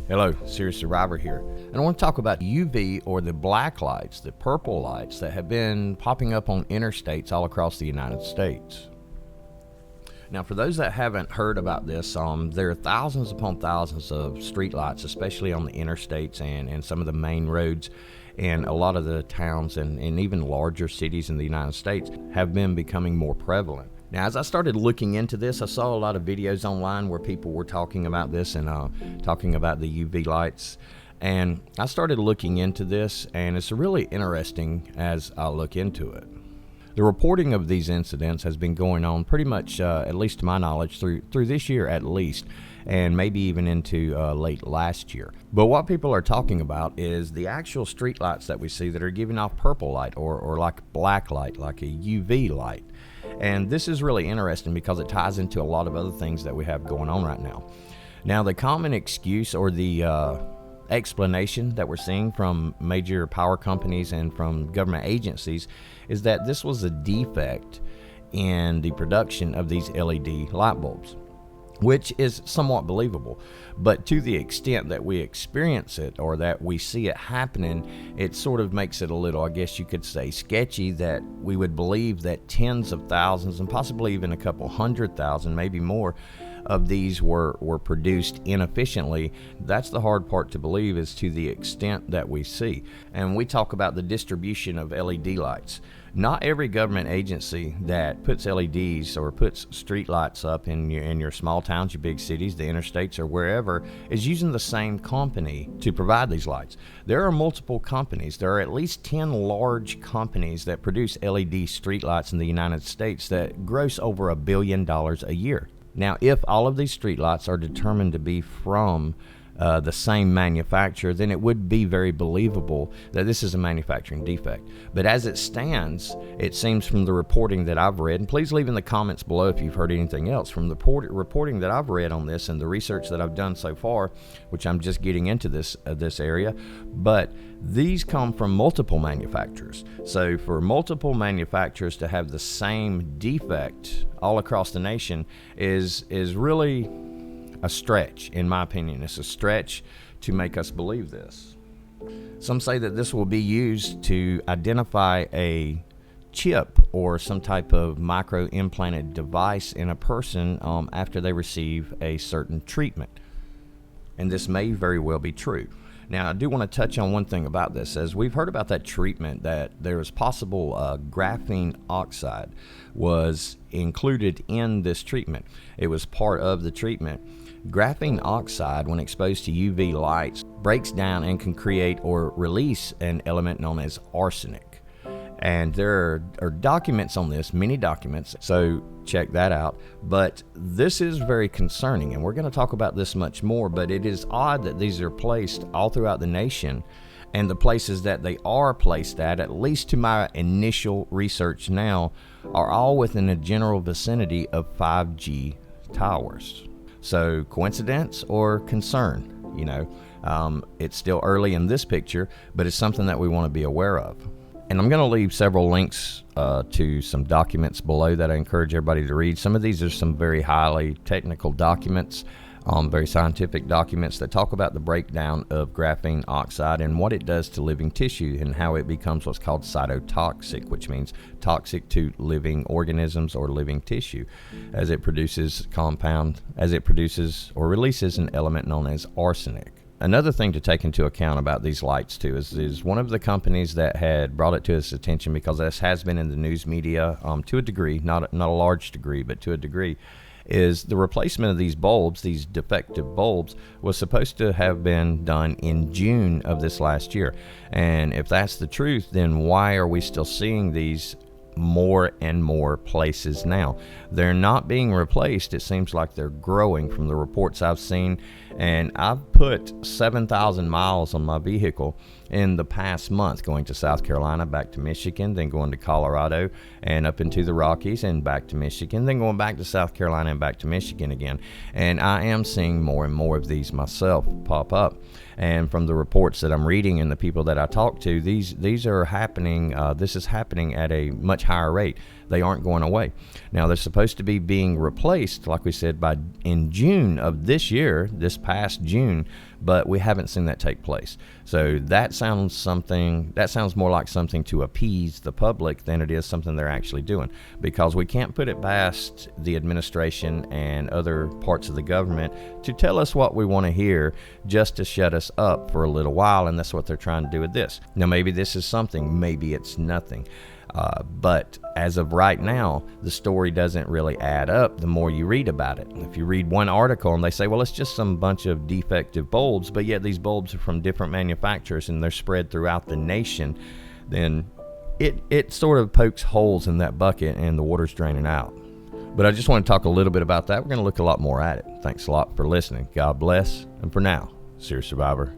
Hello, Serious Survivor here. And I want to talk about UV or the black lights, the purple lights that have been popping up on interstates all across the United States. Now, for those that haven't heard about this, there are thousands upon thousands of street lights, especially on the interstates and some of the main roads in a lot of the towns and even larger cities in the United States have been becoming more prevalent. Now, as I started looking into this, I saw a lot of videos online where people were talking about this and talking about the UV lights. And I started looking into this, and it's really interesting as I look into it. The reporting of these incidents has been going on pretty much, at least to my knowledge, through this year at least, and maybe even into late last year. But what people are talking about is the actual street lights that we see that are giving off purple light or like black light, like a UV light. And this is really interesting because it ties into a lot of other things that we have going on right now. Now, the common excuse or the explanation that we're seeing from major power companies and from government agencies is that this was a defect in the production of these LED light bulbs, which is somewhat believable. But to the extent that we experience it or that we see it happening, it sort of makes it a little, I guess you could say, sketchy that we would believe that tens of thousands and possibly even a couple 100,000, maybe more, of these were produced inefficiently. That's the hard part to believe, is to the extent that we see. And we talk about the distribution of LED lights. Not every government agency that puts LEDs or puts street lights up in your small towns, your big cities, the interstates, or wherever is using the same company to provide these lights. There are multiple companies. There are at least 10 large companies that produce LED street lights in the United States that gross over $1 billion a year. Now, if all of these street lights are determined to be from the same manufacturer, then it would be very believable that this is a manufacturing defect. But as it stands, it seems from the reporting that I've read, and please leave in the comments below if you've heard anything else, from the reporting that I've read on this and the research that I've done so far, which I'm just getting into this area, but these come from multiple manufacturers. So for multiple manufacturers to have the same defect all across the nation is really a stretch, in my opinion. It's a stretch to make us believe this. Some say that this will be used to identify a chip or some type of micro-implanted device in a person after they receive a certain treatment. And this may very well be true. Now, I do want to touch on one thing about this. As we've heard about that treatment, that there is possible graphene oxide was included in this treatment. It was part of the treatment. Graphene oxide, when exposed to UV lights, breaks down and can create or release an element known as arsenic. And there are documents on this, many documents, so check that out. But this is very concerning, and we're going to talk about this much more, but it is odd that these are placed all throughout the nation, and the places that they are placed at least to my initial research now, are all within a general vicinity of 5G towers. So coincidence or concern? It's still early in this picture, but it's something that we want to be aware of. And I'm going to leave several links to some documents below that I encourage everybody to read. Some of these are some very highly technical documents, very scientific documents that talk about the breakdown of graphene oxide and what it does to living tissue and how it becomes what's called cytotoxic, which means toxic to living organisms or living tissue, as it produces or releases an element known as arsenic. Another thing to take into account about these lights too is one of the companies that had brought it to its attention, because this has been in the news media to a degree, not a large degree, but to a degree, is the replacement of these bulbs, these defective bulbs, was supposed to have been done in June of this last year. And if that's the truth, then why are we still seeing these more and more places now? They're not being replaced. It seems like they're growing from the reports I've seen. And I've put 7,000 miles on my vehicle in the past month, going to South Carolina, back to Michigan, then going to Colorado and up into the Rockies and back to Michigan, then going back to South Carolina and back to Michigan again. And I am seeing more and more of these myself pop up. And from the reports that I'm reading and the people that I talk to, these are happening. This is happening at a much higher rate. They aren't going away. Now, they're supposed to be being replaced, like we said, in June of this year, this past June, but we haven't seen that take place. So that sounds more like something to appease the public than it is something they're actually doing, because we can't put it past the administration and other parts of the government to tell us what we want to hear just to shut us up for a little while, and that's what they're trying to do with this. Now, maybe this is something, maybe it's nothing. But as of right now, the story doesn't really add up the more you read about it. If you read one article and they say, well, it's just some bunch of defective bulbs, but yet these bulbs are from different manufacturers and they're spread throughout the nation, then it sort of pokes holes in that bucket and the water's draining out. But I just want to talk a little bit about that. We're going to look a lot more at it. Thanks a lot for listening. God bless. And for now, Serious Survivor